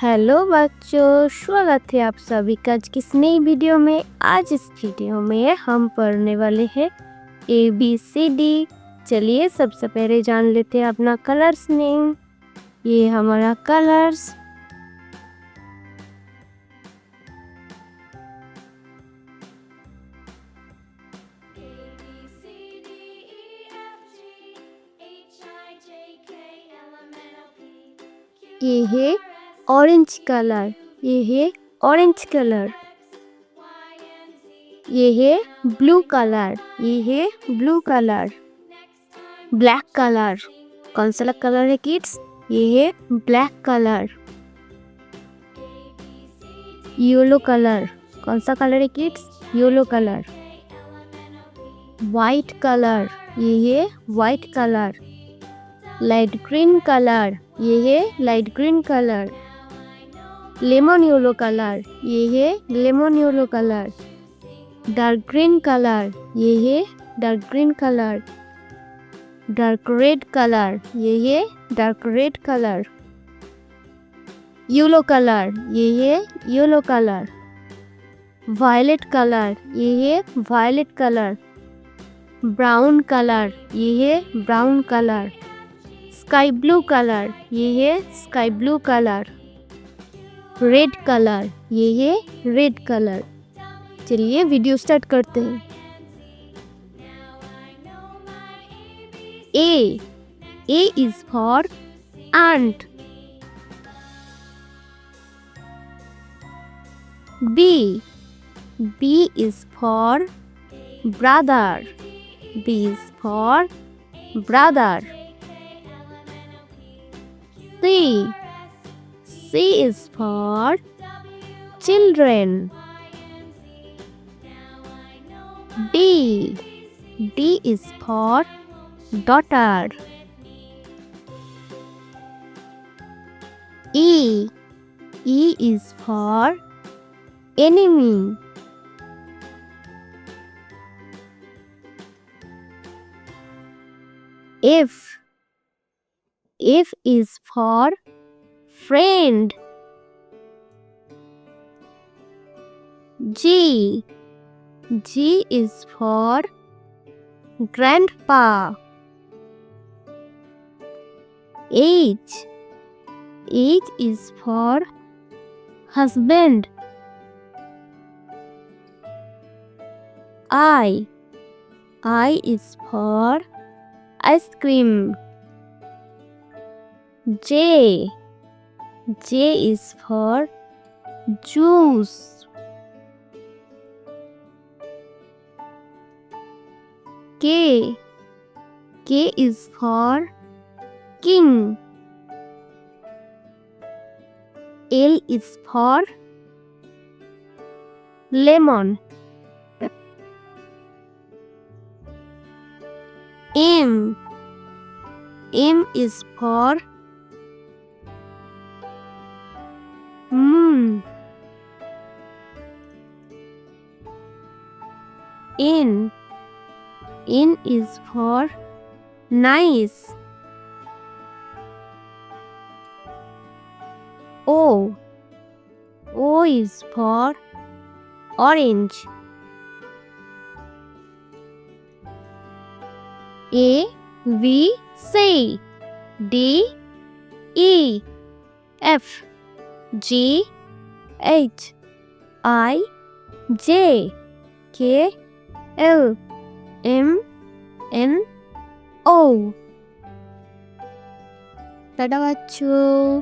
Hello बच्चों, स्वागत है आप सभी का आज की इस नई वीडियो में। आज इस वीडियो में हम पढ़ने वाले हैं ABCD। चलिए सबसे पहले जान लेते हैं अपना कलर्स नेम। ये हमारा कलर्स। ये है ऑरेंज कलर, ये है ऑरेंज कलर। ये है ब्लू कलर, ये है ब्लू कलर। ब्लैक कलर, कौन सा कलर है किड्स? ये है ब्लैक कलर। येलो कलर, कौन सा कलर है kids? Yellow colour. White colour, ये है white colour. Light green colour, ये है light green colour. Lemon yellow colour, ये है lemon yellow colour. Dark green colour, ये है dark green colour. Dark red colour, ये है dark red colour. Yellow colour, ये है येलो कलर। वायलेट कलर, ये है वायलेट कलर। ब्राउन कलर, ये है brown colour. Sky blue colour, ये है sky blue colour. Red colour, ये है रेड कलर। चलिए वीडियो स्टार्ट करते हैं। A is for ant. B is for brother. B is for brother. C is for children. D is for daughter. E is for enemy. F is for friend. G is for grandpa. H is for husband. I is for ice cream. J is for juice. K is for king. L is for lemon. M is for moon. N is for nice. O is for orange. A B C D E F G H I J K L M N O। Tata बच्चों।